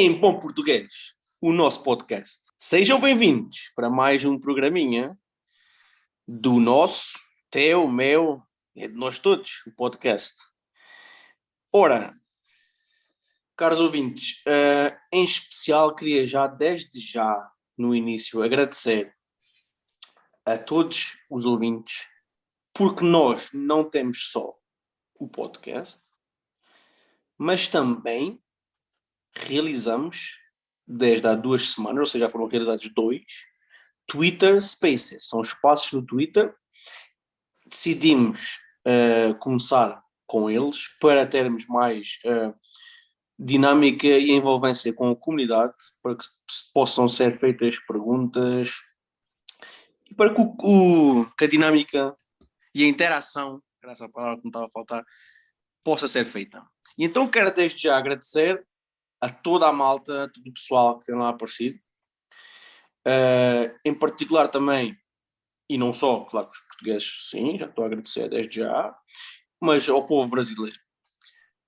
em bom português, o nosso podcast. Sejam bem-vindos para mais um programinha do nosso, teu, meu, é de nós todos, o podcast. Ora, caros ouvintes, em especial queria já, desde já, no início, agradecer a todos os ouvintes, porque nós não temos só o podcast, mas também realizamos, desde há 2 semanas, ou seja, já foram realizados 2, Twitter Spaces. São espaços no Twitter. Decidimos começar com eles para termos mais dinâmica e envolvência com a comunidade, para que possam ser feitas perguntas e para que a dinâmica e a interação, era essa palavra que me estava a faltar, possa ser feita. E então quero desde já agradecer a toda a malta, a todo o pessoal que tem lá aparecido, em particular também, e não só, claro que os portugueses, sim, já estou a agradecer desde já, mas ao povo brasileiro,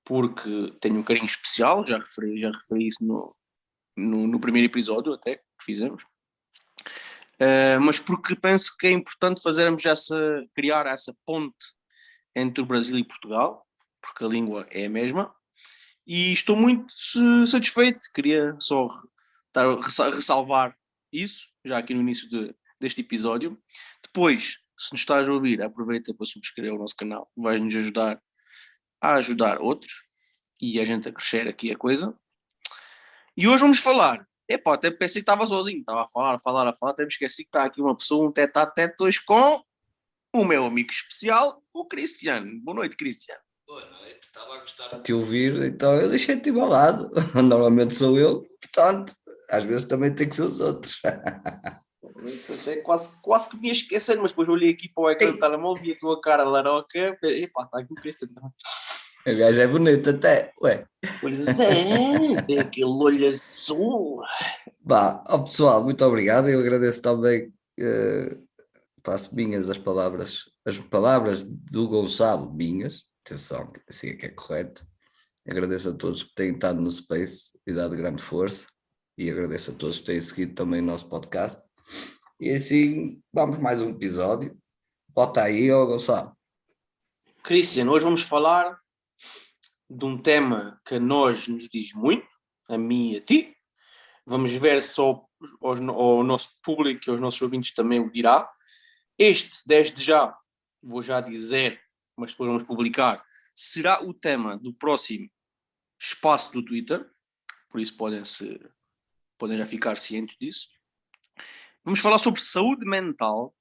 porque tenho um carinho especial, já referi isso no primeiro episódio até que fizemos, mas porque penso que é importante criar essa ponte entre o Brasil e Portugal, porque a língua é a mesma, e estou muito satisfeito. Queria só ressalvar isso, já aqui no início deste episódio. Depois, se nos estás a ouvir, aproveita para subscrever o nosso canal, vais-nos ajudar a ajudar outros e a gente a crescer aqui a coisa. E hoje vamos falar. Até pensei que estava sozinho, estava a falar, até me esqueci que está aqui uma pessoa, um tete-a-tete hoje com o meu amigo especial, o Cristiano. Boa noite, Cristiano. Boa noite, estava a gostar de te ouvir, então eu deixei-te embalado. Normalmente sou eu, portanto, às vezes também tem que ser os outros. Isso até quase que me ia esquecendo, mas depois olhei aqui para o ecrã do telemóvel, vi a tua cara laroca, epá, está aqui o Cristiano. O gajo é bonito até, ué. Pois é, tem aquele olho azul. Bah, ó pessoal, muito obrigado, eu agradeço também, faço minhas as palavras do Gonçalo, minhas, atenção, assim é que é correto. Agradeço a todos que têm estado no Space e dado grande força, e agradeço a todos que têm seguido também o nosso podcast. E assim, vamos mais um episódio. Bota aí, ó Gonçalo. Cristiano, hoje vamos falar de um tema que a nós nos diz muito, a mim e a ti. Vamos ver se ao nosso público e aos nossos ouvintes também o dirá. Este, desde já, vou já dizer, mas depois vamos publicar, será o tema do próximo espaço do Twitter, por isso podem já ficar cientes disso. Vamos falar sobre saúde mental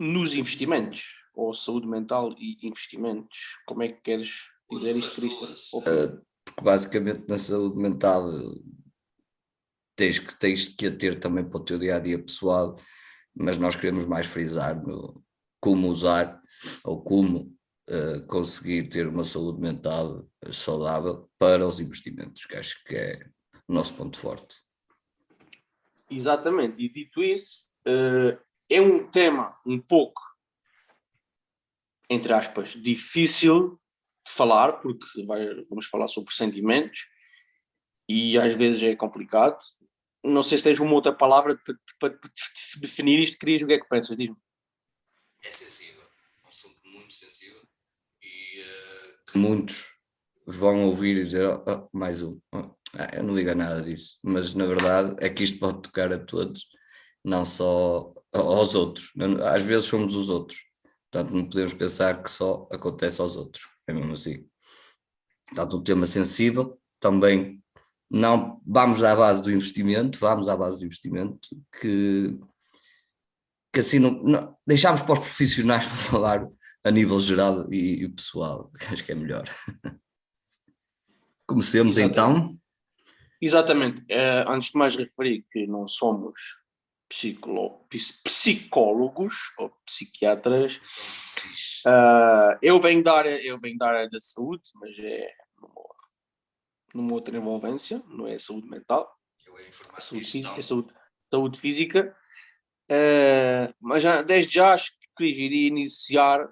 nos investimentos, ou saúde mental e investimentos. Como é que queres dizer isto, Cristian? Porque basicamente na saúde mental tens que a ter também para o teu dia-a-dia pessoal, mas nós queremos mais frisar no como usar ou como conseguir ter uma saúde mental saudável para os investimentos, que acho que é o nosso ponto forte. Exatamente, e dito isso, é um tema um pouco, entre aspas, difícil de falar, porque vamos falar sobre sentimentos e às vezes é complicado. Não sei se tens uma outra palavra para definir isto, querias, o que é que pensas? Diz-me. É sensível, é um assunto muito sensível e muitos vão ouvir e dizer mais um. Eu não ligo a nada disso, mas na verdade é que isto pode tocar a todos, não só aos outros. Às vezes somos os outros, portanto não podemos pensar que só acontece aos outros, é mesmo assim. Portanto, um tema sensível, também não vamos à base do investimento, que assim não deixamos para os profissionais falar a nível geral e pessoal, acho que é melhor. Comecemos então. Exatamente. Antes de mais referir que não somos psicólogos ou psiquiatras. Eu venho da área da saúde, mas é numa outra envolvência, não é saúde mental, é saúde física. Mas desde já acho que iria iniciar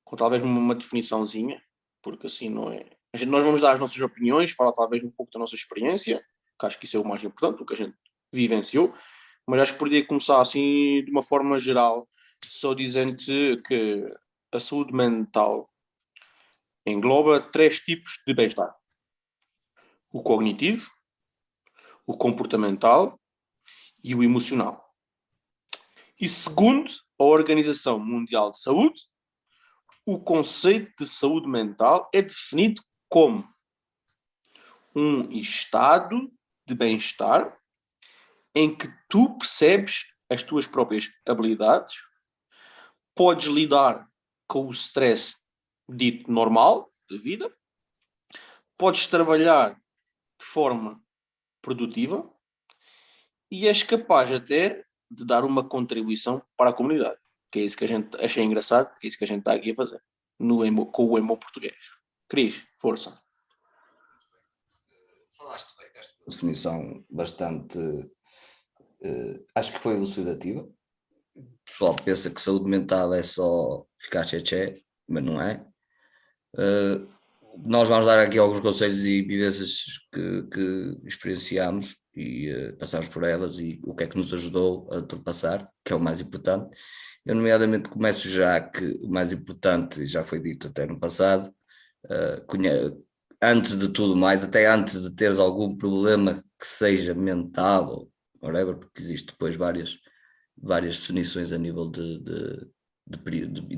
com talvez uma definiçãozinha porque assim não é. Nós vamos dar as nossas opiniões, falar talvez um pouco da nossa experiência, que acho que isso é o mais importante, o que a gente vivenciou, mas acho que poderia começar assim de uma forma geral, só dizendo-te que a saúde mental engloba 3 tipos de bem-estar: o cognitivo, o comportamental e o emocional. E segundo a Organização Mundial de Saúde, o conceito de saúde mental é definido como um estado de bem-estar em que tu percebes as tuas próprias habilidades, podes lidar com o stress dito normal da vida, podes trabalhar de forma produtiva e és capaz até de dar uma contribuição para a comunidade, que é isso que a gente achei engraçado, é isso que a gente está aqui a fazer, com o emo português. Cris, força. Falaste bem desta definição bastante, acho que foi elucidativa. O pessoal pensa que saúde mental é só ficar tchê, mas não é. Nós vamos dar aqui alguns conselhos e vivências que experienciamos e passamos por elas e o que é que nos ajudou a ultrapassar, que é o mais importante. Eu, nomeadamente, começo já que o mais importante, já foi dito até no passado, antes de tudo mais, até antes de teres algum problema que seja mental ou whatever, porque existe depois várias definições a nível de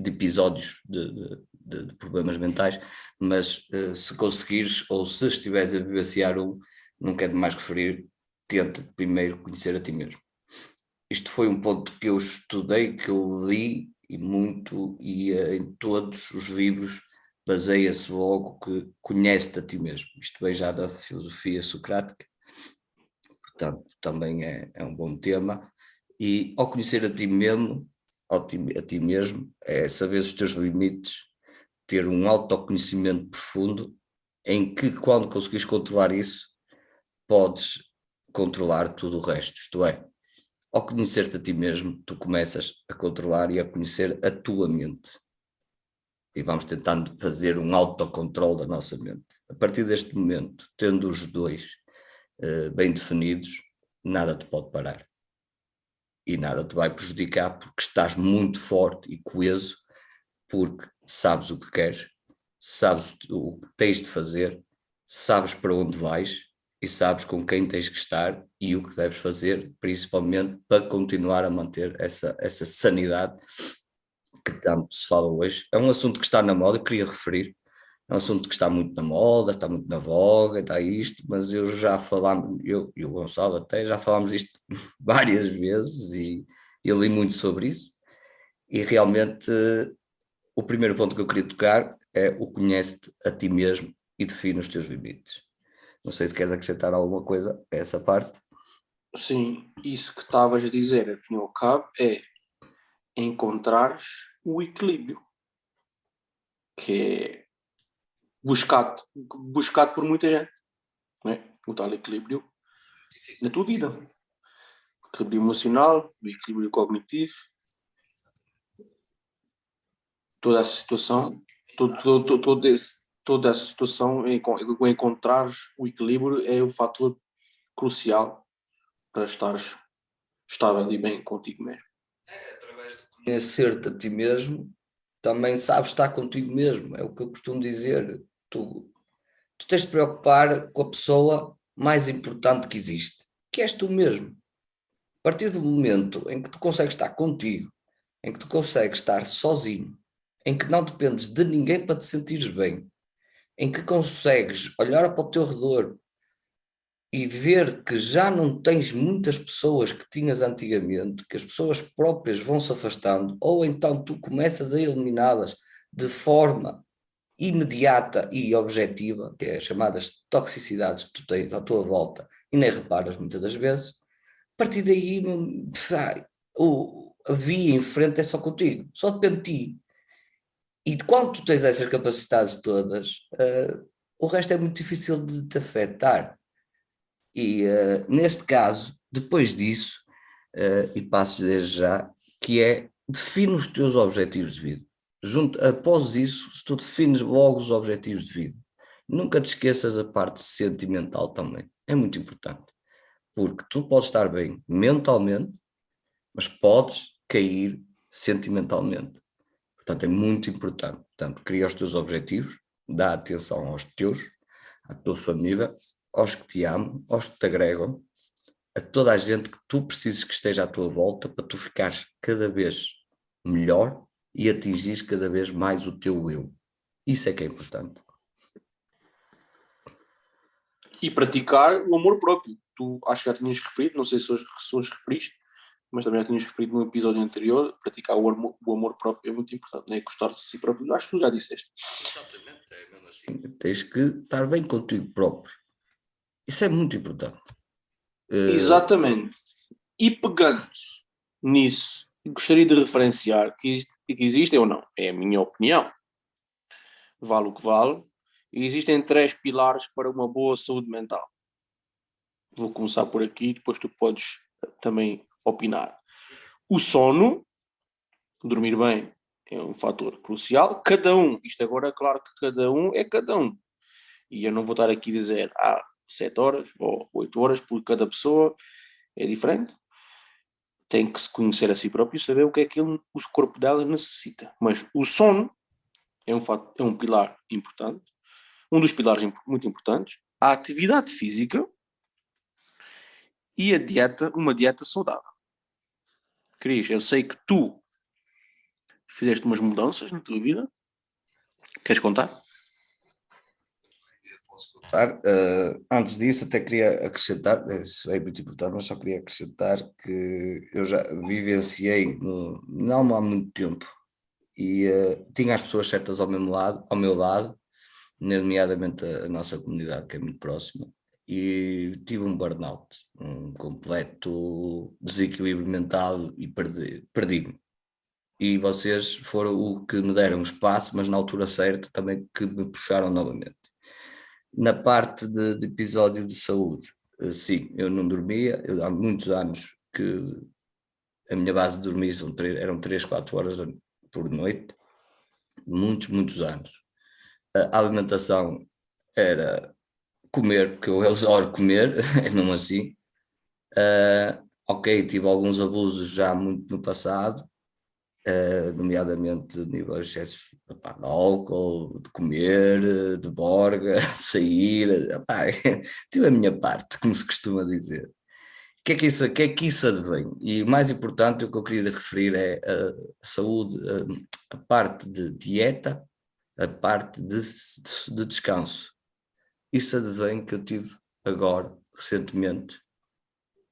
episódios de problemas mentais, mas se conseguires ou se estiveres a vivenciar não quero mais referir, tenta primeiro conhecer a ti mesmo. Isto foi um ponto que eu estudei, que eu li e muito, e em todos os livros baseia-se logo que conhece-te a ti mesmo. Isto vem já da filosofia socrática, portanto também é um bom tema. E ao conhecer a ti mesmo, a ti mesmo, é saber os teus limites, ter um autoconhecimento profundo, em que quando conseguires controlar isso, podes controlar tudo o resto. Isto é, ao conhecer-te a ti mesmo, tu começas a controlar e a conhecer a tua mente. E vamos tentando fazer um autocontrole da nossa mente. A partir deste momento, tendo os dois bem definidos, nada te pode parar. E nada te vai prejudicar porque estás muito forte e coeso, porque sabes o que queres, sabes o que tens de fazer, sabes para onde vais e sabes com quem tens que estar e o que deves fazer, principalmente para continuar a manter essa sanidade que tanto se fala hoje. É um assunto que está na moda, eu queria referir, é um assunto que está muito na moda, está muito na voga, está isto, mas eu e o Gonçalo até já falámos isto várias vezes e eu li muito sobre isso e realmente o primeiro ponto que eu queria tocar é o conhece-te a ti mesmo e define os teus limites. Não sei se queres acrescentar alguma coisa a essa parte. Sim, isso que estavas a dizer, afinal e ao cabo, é encontrares o equilíbrio, que é buscado por muita gente, não é? O tal equilíbrio na tua vida. O equilíbrio emocional, o equilíbrio cognitivo, toda essa situação, toda essa situação, encontrares o equilíbrio é o fator crucial para estares estável e bem contigo mesmo. Através de conhecer-te a ti mesmo, também sabes estar contigo mesmo, é o que eu costumo dizer. Tu tens de preocupar com a pessoa mais importante que existe, que és tu mesmo. A partir do momento em que tu consegues estar contigo, em que tu consegues estar sozinho, em que não dependes de ninguém para te sentires bem, em que consegues olhar para o teu redor e ver que já não tens muitas pessoas que tinhas antigamente, que as pessoas próprias vão se afastando, ou então tu começas a eliminá-las de forma imediata e objetiva, que é as chamadas toxicidades que tu tens à tua volta e nem reparas muitas das vezes. A partir daí a via em frente é só contigo, só depende de ti. E quando tu tens essas capacidades todas, o resto é muito difícil de te afetar. E neste caso, depois disso, e passo desde já, que é define os teus objetivos de vida. após isso, se tu defines logo os objetivos de vida, nunca te esqueças a parte sentimental também. É muito importante. Porque tu podes estar bem mentalmente, mas podes cair sentimentalmente. Portanto, é muito importante. Portanto, cria os teus objetivos, dá atenção aos teus, à tua família, aos que te amam, aos que te agregam, a toda a gente que tu precises que esteja à tua volta para tu ficares cada vez melhor e atingires cada vez mais o teu eu. Isso é que é importante. E praticar o amor próprio. Tu acho que já tinhas referido, não sei se hoje referiste, mas também já tinhas referido no episódio anterior, praticar o amor próprio é muito importante, não é? Gostar de si próprio, acho que tu já disseste. Exatamente, é mesmo assim. Tens que estar bem contigo próprio. Isso é muito importante. Exatamente. E pegando nisso, gostaria de referenciar que existem ou não, é a minha opinião, vale o que vale, e existem 3 pilares para uma boa saúde mental. Vou começar por aqui, depois tu podes também opinar. O sono, dormir bem, é um fator crucial. Cada um, isto agora, claro que cada um é cada um. E eu não vou estar aqui a dizer 7 horas ou 8 horas, porque cada pessoa é diferente. Tem que se conhecer a si próprio e saber o que é que o corpo dela necessita. Mas o sono é um pilar importante, um dos pilares muito importantes. A atividade física e a dieta, uma dieta saudável. Cris, eu sei que tu fizeste umas mudanças na tua vida. Queres contar? Posso contar. Antes disso, até queria acrescentar, isso é muito importante, mas só queria acrescentar que eu já vivenciei não há muito tempo e tinha as pessoas certas ao meu lado, nomeadamente a nossa comunidade, que é muito próxima, e tive um burnout, um completo desequilíbrio mental e perdi-me. E vocês foram o que me deram espaço, mas na altura certa também que me puxaram novamente. Na parte de episódio de saúde, sim, eu não dormia, há muitos anos que a minha base de dormir eram 3, 4 horas por noite, muitos anos. A alimentação era comer, porque eu adoro comer, é mesmo assim. Ok, tive alguns abusos já muito no passado, nomeadamente de nível de excesso de álcool, de comer, de borga, de sair, tive a minha parte, como se costuma dizer. O que é que isso advém? E o mais importante, o que eu queria referir é a saúde, a parte de dieta, a parte de descanso. Isso advém que eu tive agora, recentemente,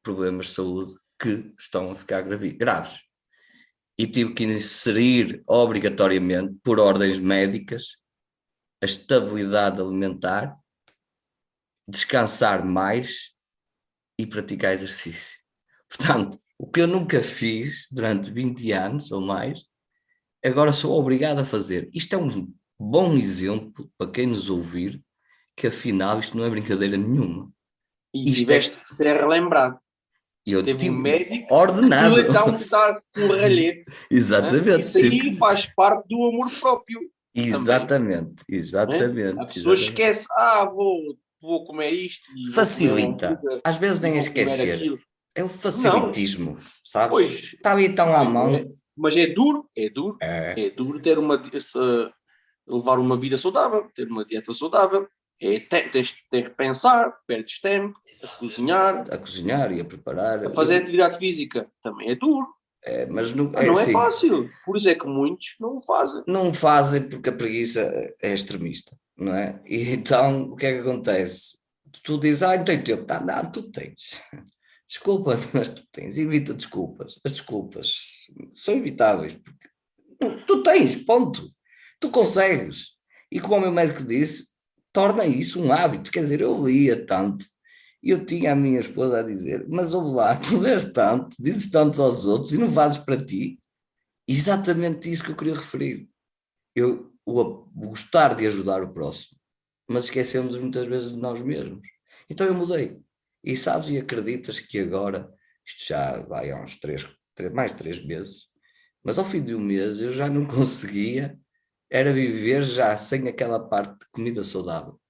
problemas de saúde que estão a ficar graves. E tive que inserir obrigatoriamente, por ordens médicas, a estabilidade alimentar, descansar mais e praticar exercício. Portanto, o que eu nunca fiz durante 20 anos ou mais, agora sou obrigado a fazer. Isto é um bom exemplo para quem nos ouvir, que afinal isto não é brincadeira nenhuma. E tiveste que ser relembrado. Eu Teve um médico ordenado. que te dar um ralhete. Exatamente. Isso aí faz parte do amor próprio. Exatamente. A pessoa esquece, vou comer isto e facilita. Às vezes nem é vou comer esquecer. aquilo. É o facilitismo, sabes? Pois, Está ali tão à mão. mas é duro ter levar uma vida saudável, ter uma dieta saudável. Tens que pensar, perdes tempo a cozinhar E a preparar. a fazer atividade física. Também é duro. Mas não é assim, fácil. Por isso é que muitos não o fazem. Não fazem porque a preguiça é extremista, não é? E então o que é que acontece? Tu dizes, não tenho tempo. Não, tu tens. Desculpa, mas tu tens. Evita desculpas. As desculpas são evitáveis. Porque tu tens, ponto. Tu consegues. E como o meu médico disse, torna isso um hábito. Quer dizer, eu lia tanto e eu tinha a minha esposa a dizer, mas ouve lá, tu lês tanto, dizes tanto aos outros e não fazes para ti. Exatamente isso que eu queria referir. O gostar de ajudar o próximo, mas esquecemos muitas vezes de nós mesmos. Então eu mudei. E sabes e acreditas que agora, isto já vai há uns mais de 3 meses, Mas ao fim de um mês eu já não conseguia, era viver já sem aquela parte de comida saudável.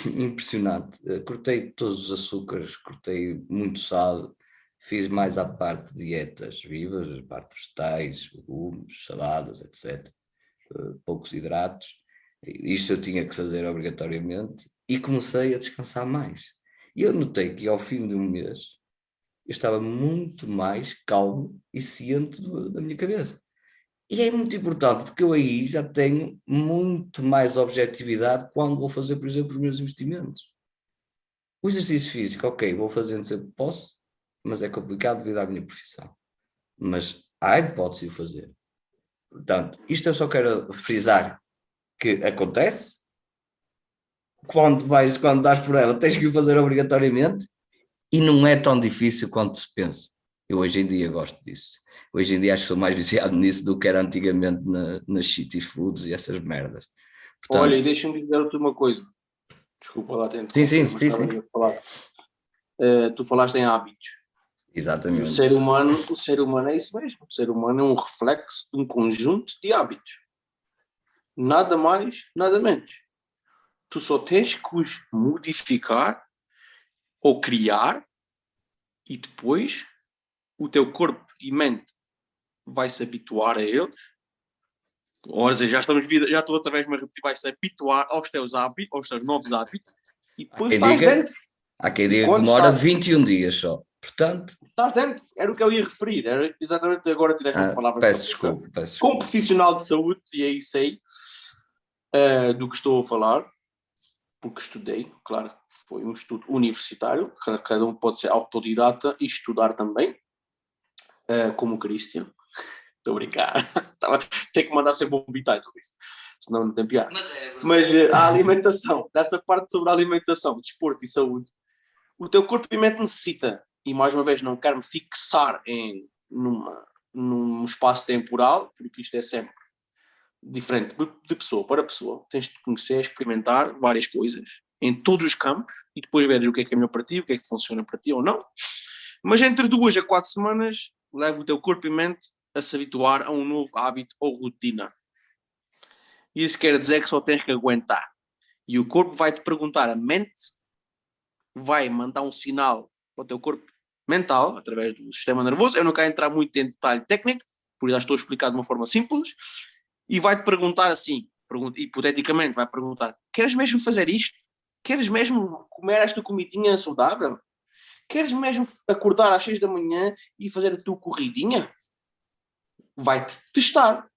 Impressionante. Cortei todos os açúcares, cortei muito sal, fiz mais à parte de dietas vivas, a parte dos vegetais, legumes, saladas, etc. Poucos hidratos. Isto eu tinha que fazer obrigatoriamente e comecei a descansar mais. E eu notei que ao fim de um mês eu estava muito mais calmo e ciente da minha cabeça. E é muito importante, porque eu aí já tenho muito mais objetividade quando vou fazer, por exemplo, os meus investimentos. O exercício físico, ok, vou fazendo sempre que posso, mas é complicado devido à minha profissão. Mas há a hipótese de o fazer. Portanto, isto eu só quero frisar que acontece, quando dás por ela, tens que o fazer obrigatoriamente e não é tão difícil quanto se pensa. Eu hoje em dia gosto disso. Hoje em dia acho que sou mais viciado nisso do que era antigamente nas city foods e essas merdas. Olha, e Portanto, deixa-me dizer-te uma coisa. Desculpa lá ter sim, interrompido, sim, mas sim, estava sim. aí a falar. Tu falaste em hábitos. E Exatamente. o ser humano é isso mesmo. O ser humano é um reflexo de um conjunto de hábitos. Nada mais, nada menos. Tu só tens que os modificar ou criar e depois o teu corpo e mente vai se habituar a eles. Ou seja, já estou outra vez a repetir, vai se habituar aos teus hábitos, aos teus novos hábitos e Há depois quem estás diga, dentro. há quem E diga que quando demora 21 dias só. Portanto, estás dentro, era o que eu ia referir. Era exatamente agora tiraste as palavras da peço boca. desculpa, peço Como desculpa. profissional de saúde, e aí sei do que estou a falar, porque estudei, claro, foi um estudo universitário, cada um pode ser autodidata e estudar também, como o Christian. Estou a brincar. Tem que mandar sempre um bitite, senão não tem piada. Mas a alimentação, nessa parte sobre a alimentação, desporto e saúde, o teu corpo e mente necessita, e mais uma vez não quero me fixar num espaço temporal, porque isto é sempre diferente de pessoa para pessoa. Tens de conhecer, experimentar várias coisas em todos os campos e depois veres o que é melhor para ti, o que é que funciona para ti ou não. Mas entre 2 a 4 semanas, leva o teu corpo e mente a se habituar a um novo hábito ou rotina. Isso quer dizer que só tens que aguentar. E o corpo vai te perguntar, a mente vai mandar um sinal para o teu corpo mental, através do sistema nervoso. Eu não quero entrar muito em detalhe técnico, por isso já estou a explicar de uma forma simples, e vai-te perguntar assim, hipoteticamente vai perguntar, queres mesmo fazer isto? Queres mesmo comer esta comidinha saudável? Queres mesmo acordar às 6 da manhã e fazer a tua corridinha? Vai-te testar.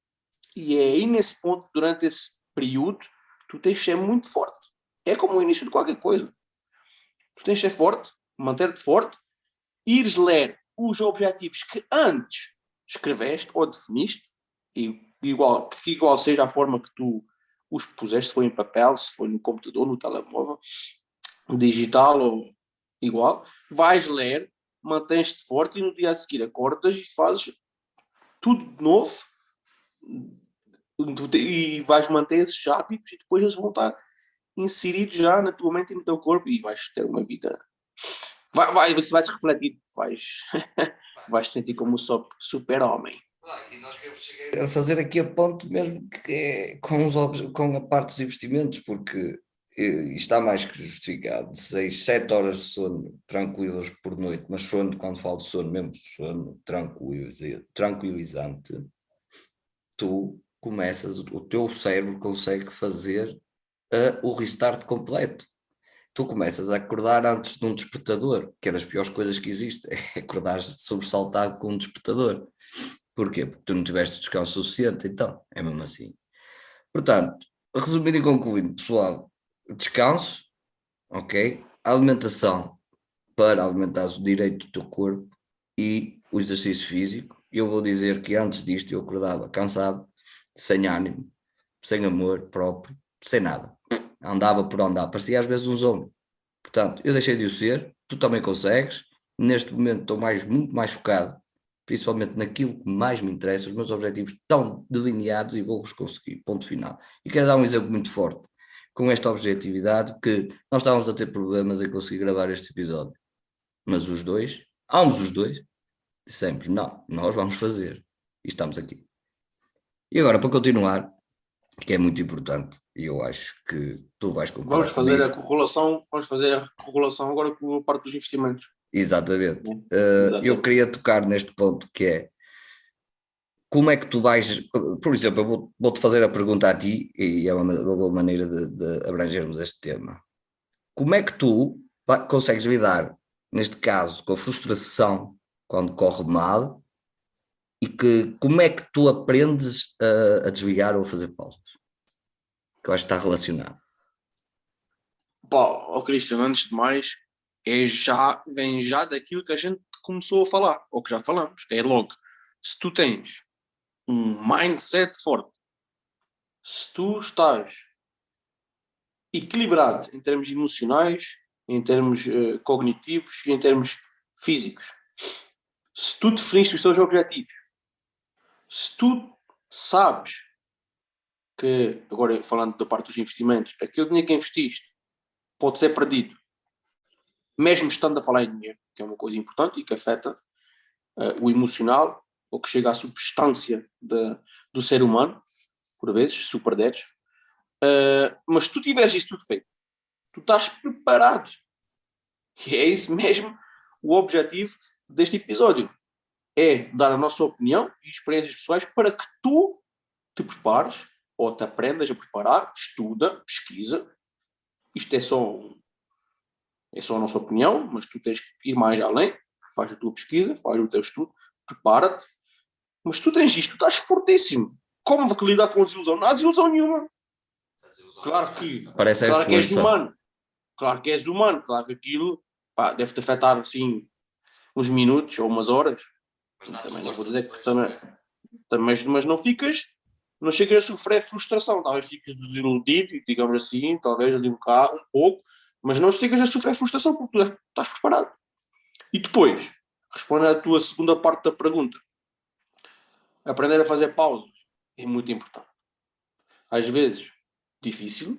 E é aí nesse ponto, durante esse período, tu tens de ser muito forte. É como o início de qualquer coisa. Tu tens de ser forte, manter-te forte, ires ler os objetivos que antes escreveste ou definiste, e que igual seja a forma que tu os puseste, se foi em papel, se foi no computador, no telemóvel, digital ou igual, vais ler, mantens-te forte e no dia a seguir acordas e fazes tudo de novo e vais manter esses hábitos e depois eles vão estar inseridos já na tua mente e no teu corpo e vais ter uma vida. Você vai se refletir, vais te sentir como um super-homem. E nós queremos chegar a fazer aqui a ponto mesmo que é com a parte dos investimentos, porque está mais que justificado, 6, 7 horas de sono tranquilos por noite, mas sono, quando falo de sono, mesmo sono tranquilizante, tu começas, o teu cérebro consegue fazer o restart completo. Tu começas a acordar antes de um despertador, que é das piores coisas que existe, é acordar sobressaltado com um despertador. Porquê? Porque tu não tiveste descanso suficiente, então, é mesmo assim. Portanto, resumindo e concluindo, pessoal, descanso, ok? Alimentação para alimentares o direito do teu corpo e o exercício físico. Eu vou dizer que antes disto eu acordava cansado, sem ânimo, sem amor próprio, sem nada. Andava por andar, parecia às vezes um zombie. Portanto, eu deixei de o ser, tu também consegues. Neste momento estou muito mais focado, principalmente naquilo que mais me interessa. Os meus objetivos estão delineados e vou-os conseguir, ponto final. E quero dar um exemplo muito forte, com esta objetividade, que nós estávamos a ter problemas em conseguir gravar este episódio. Mas ambos os dois, dissemos, não, nós vamos fazer. e estamos aqui. E agora, para continuar, que é muito importante, e eu acho que tu vais concordar comigo. Vamos fazer a correlação agora com a parte dos investimentos. Exatamente. Exatamente. Eu queria tocar neste ponto que é, como é que tu vais, por exemplo, eu vou-te fazer a pergunta a ti, e é uma boa maneira de abrangermos este tema. Como é que tu consegues lidar, neste caso, com a frustração quando corre mal, e como é que tu aprendes a desligar ou a fazer pausas? Que eu acho que está relacionado. Pá, Cristian, antes de mais, vem já daquilo que a gente começou a falar, ou que já falamos. É logo, se tu tens um mindset forte, se tu estás equilibrado em termos emocionais, em termos cognitivos e em termos físicos, se tu definiste os teus objetivos, se tu sabes que, agora falando da parte dos investimentos, aquele dinheiro que investiste pode ser perdido, mesmo estando a falar em dinheiro, que é uma coisa importante e que afeta o emocional, ou que chega à substância do ser humano, por vezes, se o perderes. Mas se tu tiveres isso tudo feito, tu estás preparado. E é isso mesmo o objetivo deste episódio. É dar a nossa opinião e experiências pessoais para que tu te prepares ou te aprendas a preparar, estuda, pesquisa. Isto é só a nossa opinião, mas tu tens que ir mais além. Faz a tua pesquisa, faz o teu estudo, prepara-te. Mas tu tens isto, tu estás fortíssimo. Como que lidar com a desilusão? Não há desilusão nenhuma. Claro que és humano. Claro que és humano. Claro que aquilo deve-te afetar assim uns minutos ou umas horas. Mas também não vou dizer que mas não chegas a sofrer frustração. Talvez fiques desiludido, digamos assim, talvez ali um pouco, mas não chegas a sofrer frustração porque tu estás preparado. E depois, respondendo à tua segunda parte da pergunta, aprender a fazer pausas é muito importante. Às vezes, difícil,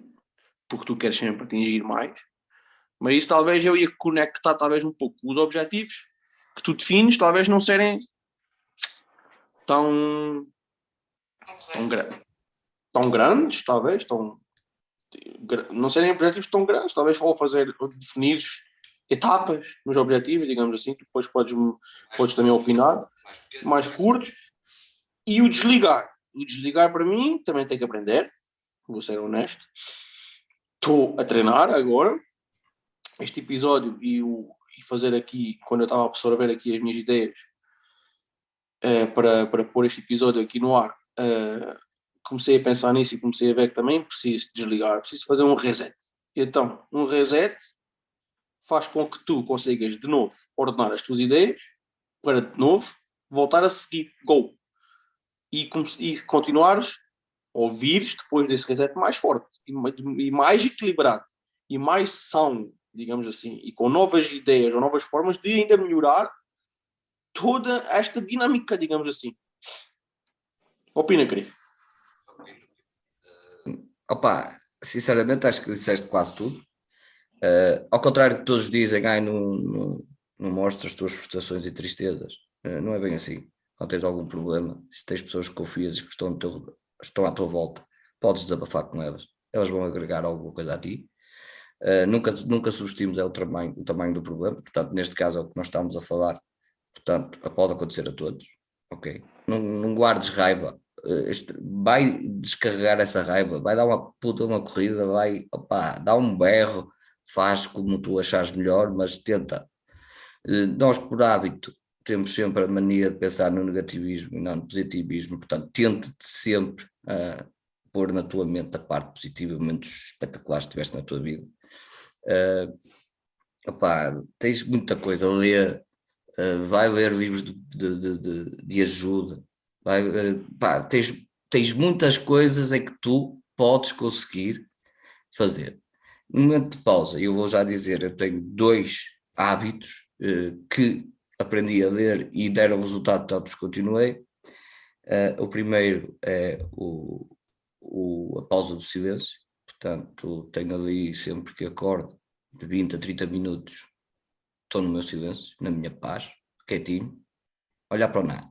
porque tu queres sempre atingir mais, mas isso talvez eu ia conectar talvez um pouco os objetivos que tu defines, talvez não serem tão grandes, talvez, não serem objetivos tão grandes, talvez vou definir etapas nos objetivos, digamos assim, que depois podes também opinar, mais curtos, e o desligar. O desligar para mim também tem que aprender, vou ser honesto. Estou a treinar agora este episódio e fazer aqui, quando eu estava a absorver aqui as minhas ideias para pôr este episódio aqui no ar, comecei a pensar nisso e comecei a ver que também preciso desligar, preciso fazer um reset. Então, um reset faz com que tu consigas de novo ordenar as tuas ideias para de novo voltar a seguir, go, e continuares a ouvires depois desse reset mais forte e mais equilibrado e mais são, digamos assim, e com novas ideias ou novas formas de ainda melhorar toda esta dinâmica, digamos assim. Opina, querido. Opa, sinceramente acho que disseste quase tudo. Ao contrário de todos dizem, não mostras as tuas frustrações e tristezas. Não é bem assim. Quando tens algum problema, se tens pessoas que confias e que estão à tua volta, podes desabafar com elas. Elas vão agregar alguma coisa a ti. Nunca subestimos o tamanho do problema. Portanto, neste caso é o que nós estamos a falar. Portanto, pode acontecer a todos. Ok? Não guardes raiva. Vai descarregar essa raiva, vai dar uma corrida, dá um berro, faz como tu achares melhor, mas tenta. Nós, por hábito, temos sempre a mania de pensar no negativismo e não no positivismo, portanto, tenta-te sempre pôr na tua mente a parte positiva, momentos espetaculares que tiveste na tua vida. Tens muita coisa a ler, vai ler livros de ajuda, tens muitas coisas em que tu podes conseguir fazer. No momento de pausa, eu vou já dizer, eu tenho 2 hábitos que aprendi a ler e deram resultado, tanto os continuei. O primeiro é a pausa do silêncio, portanto tenho ali sempre que acordo, de 20 a 30 minutos, estou no meu silêncio, na minha paz, quietinho, olhar para o nada.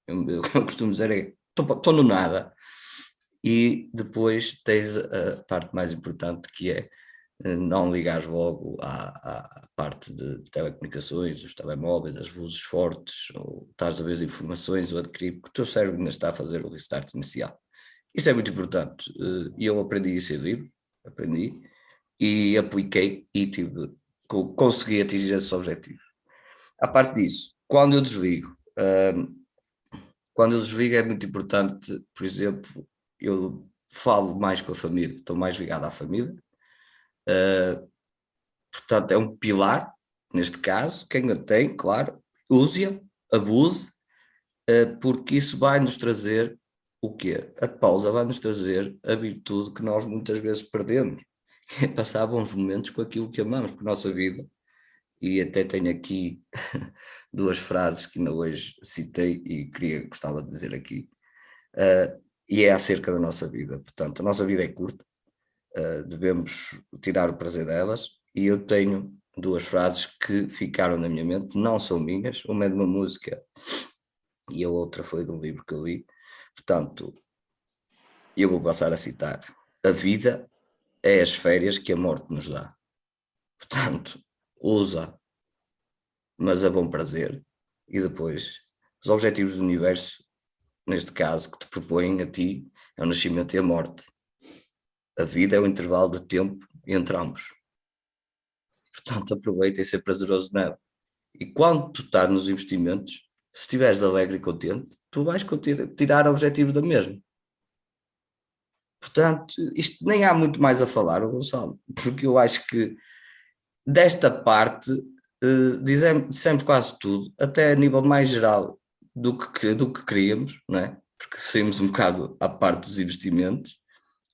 Eu costumo dizer estou no nada. E depois tens a parte mais importante, que é não ligares logo à parte de telecomunicações, os telemóveis, as luzes fortes, ou estás a ver as informações ou adquirir, porque o teu cérebro ainda está a fazer o restart inicial. Isso é muito importante. E eu aprendi isso em livro, aprendi, e apliquei e consegui atingir esses objetivos. A parte disso, quando eu desligo é muito importante, por exemplo, eu falo mais com a família, estou mais ligado à família, portanto é um pilar, neste caso, quem a tem, claro, use-a, abuse, porque isso vai nos trazer o quê? A pausa vai nos trazer a virtude que nós muitas vezes perdemos, que é passar bons momentos com aquilo que amamos, porque a nossa vida, e até tenho aqui duas frases que ainda hoje citei e gostava de dizer aqui, e é acerca da nossa vida. Portanto, a nossa vida é curta, devemos tirar o prazer delas, e eu tenho duas frases que ficaram na minha mente, não são minhas, uma é de uma música e a outra foi de um livro que eu li. Portanto, eu vou passar a citar: a vida é as férias que a morte nos dá. Portanto, usa, mas a bom prazer. E depois, os objetivos do universo, neste caso, que te propõem a ti, é o nascimento e a morte. A vida é o intervalo de tempo entre ambos. Portanto, aproveita e ser prazeroso nela. E quando tu estás nos investimentos, se estiveres alegre e contente, tu vais tirar objetivos da mesma. Portanto, isto nem há muito mais a falar, Gonçalo, porque eu acho que desta parte dissemos quase tudo, até a nível mais geral do que queríamos, não é? Porque saímos um bocado à parte dos investimentos,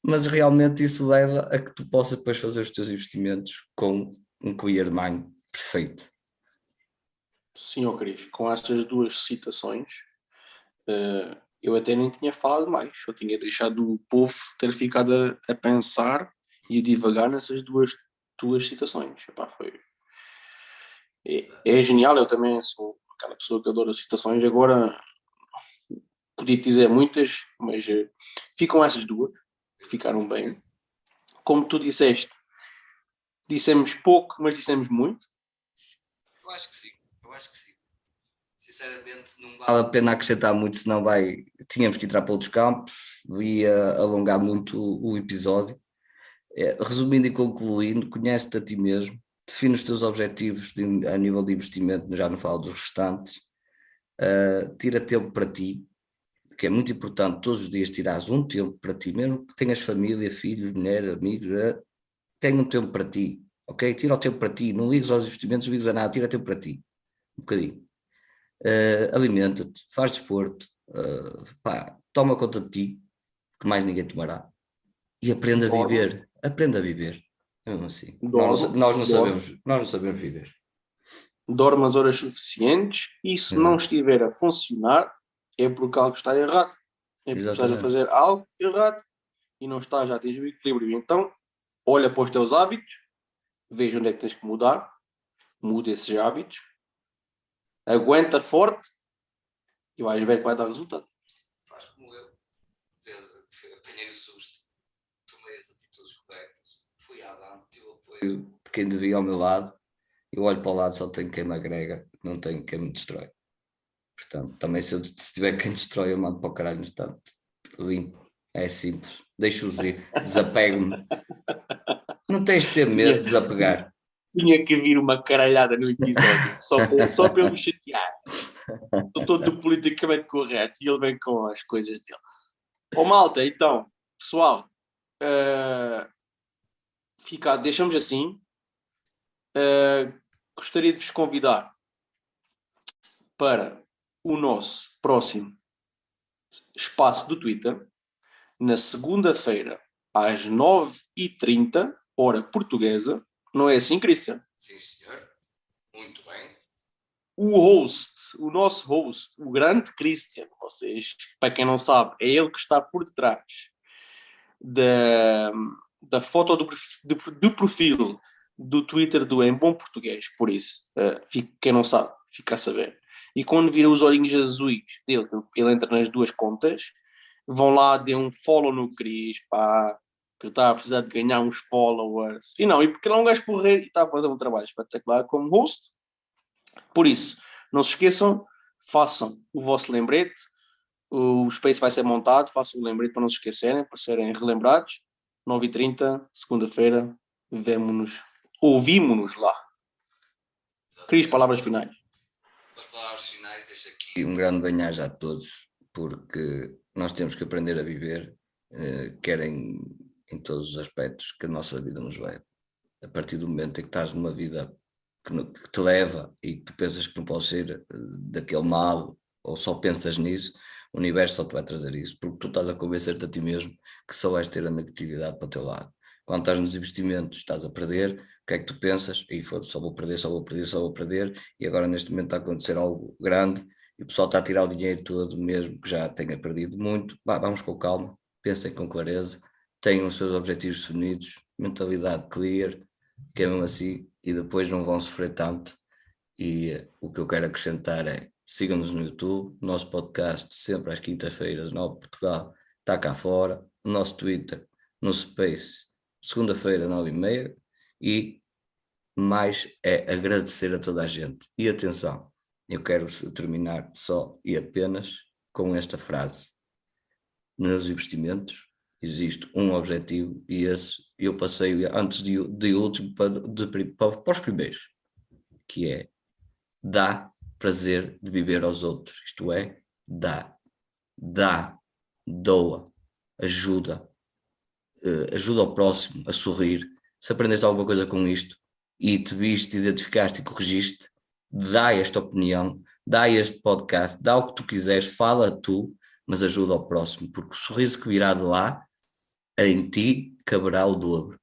mas realmente isso leva a que tu possas depois fazer os teus investimentos com um clear mind perfeito. Sim, ó Cris, com estas duas citações, eu até nem tinha falado mais. Eu tinha deixado o povo ter ficado a pensar e a divagar nessas duas citações. Epá, é genial, eu também sou aquela pessoa que adora citações. Agora, podia dizer muitas, mas ficam essas duas, que ficaram bem. Como tu disseste, dissemos pouco, mas dissemos muito. Eu acho que sim, eu acho que sim. Sinceramente, não vale a pena acrescentar muito, senão tínhamos que entrar para outros campos, ia alongar muito o episódio. Resumindo e concluindo, conhece-te a ti mesmo, define os teus objetivos a nível de investimento, já não falo dos restantes, tira tempo para ti, que é muito importante todos os dias tirares um tempo para ti, mesmo que tenhas família, filhos, mulher, amigos, tenha um tempo para ti, ok? Tira o tempo para ti, não ligues aos investimentos, não ligues a nada, tira tempo para ti, um bocadinho. Alimenta-te, faz desporto, toma conta de ti, que mais ninguém tomará, e aprenda a viver, é mesmo assim. Nós não sabemos viver. Dorme as horas suficientes e se não estiver a funcionar é porque algo está errado. É porque estás a fazer algo errado e não estás a atingir o equilíbrio. Então, olha para os teus hábitos, veja onde é que tens que mudar, muda esses hábitos, aguenta forte e vais ver que vai dar resultado. Faz como eu, apanhei o susto, tomei as atitudes corretas, fui à banca, tive o apoio de quem devia ao meu lado. Eu olho para o lado, só tenho quem me agrega, não tenho quem me destrói. Portanto, também se tiver quem destrói, eu mando para o caralho no instante. Limpo, é simples. Deixo-os ir, desapego-me. Não tens de ter medo de desapegar. Tinha que vir uma caralhada no episódio, só para eu me chatear. Estou todo politicamente correto e ele vem com as coisas dele. Malta, então, pessoal, deixamos assim. Gostaria de vos convidar para o nosso próximo espaço do Twitter, na segunda-feira, às 9h30, hora portuguesa. Não é assim, Cristian? Sim, senhor. Muito bem. O nosso host, o grande Cristian, vocês, para quem não sabe, é ele que está por detrás da foto do perfil do Twitter do Em Bom Português. Por isso, quem não sabe, fica a saber. e quando vira os olhinhos azuis dele, ele entra nas duas contas, vão lá, dê um follow no Cris, pá, que está a precisar de ganhar uns followers. E não, e porque ele é um gajo porreiro e está a fazer um trabalho espetacular como host. Por isso, não se esqueçam, façam o vosso lembrete, o Space vai ser montado, façam o lembrete para não se esquecerem, para serem relembrados. 9h30, segunda-feira, ouvimos-nos lá. Cris, palavras finais. As palavras finais, deixo aqui um grande bem-aja a todos, porque nós temos que aprender a viver, quer em todos os aspectos que a nossa vida nos leva. A partir do momento em que estás numa vida que te leva e que tu pensas que não pode ser daquele mal, ou só pensas nisso, o universo só te vai trazer isso, porque tu estás a convencer-te a ti mesmo que só vais ter a negatividade para o teu lado. Quando estás nos investimentos, estás a perder, o que é que tu pensas? E só vou perder, e agora neste momento está a acontecer algo grande, e o pessoal está a tirar o dinheiro todo, mesmo que já tenha perdido muito. Vamos com calma, pensem com clareza, tenham os seus objetivos definidos, mentalidade clear, que é mesmo assim, e depois não vão sofrer tanto. E o que eu quero acrescentar é, sigam-nos no YouTube, o nosso podcast sempre às quintas-feiras, no Portugal, está cá fora, o nosso Twitter, no Space, segunda-feira, 9h30, e mais é agradecer a toda a gente. E atenção, eu quero terminar só e apenas com esta frase. Nos investimentos existe um objetivo e esse eu passei antes de último para os primeiros, que é dá prazer de viver aos outros, isto é, doa, ajuda ao próximo a sorrir. Se aprendeste alguma coisa com isto e te viste, identificaste e corrigiste, dá esta opinião, dá este podcast, dá o que tu quiseres, fala tu, mas ajuda ao próximo, porque o sorriso que virá de lá, em ti caberá o dobro.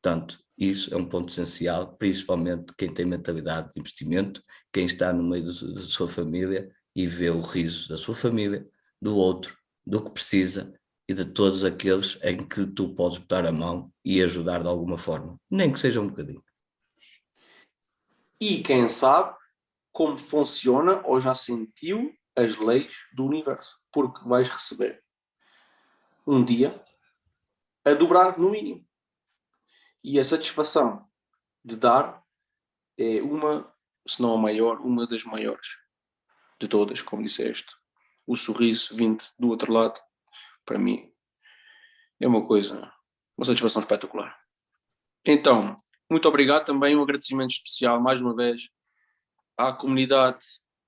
Portanto, isso é um ponto essencial, principalmente quem tem mentalidade de investimento, quem está no meio da sua família e vê o riso da sua família, do outro, do que precisa e de todos aqueles em que tu podes botar a mão e ajudar de alguma forma, nem que seja um bocadinho. E quem sabe como funciona ou já sentiu as leis do universo, porque vais receber um dia a dobrar no mínimo. E a satisfação de dar é uma, se não a maior, uma das maiores de todas, como disseste. O sorriso vindo do outro lado, para mim, é uma satisfação espetacular. Então, muito obrigado também, um agradecimento especial, mais uma vez, à comunidade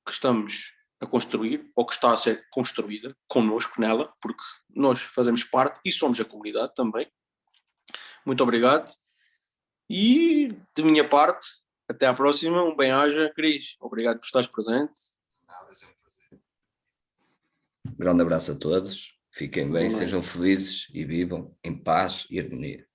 que estamos a construir, ou que está a ser construída, connosco nela, porque nós fazemos parte e somos a comunidade também. Muito obrigado. E, de minha parte, até à próxima, um bem-aja, Cris. Obrigado por estares presente. Um grande abraço a todos, fiquem bem, sejam felizes e vivam em paz e harmonia.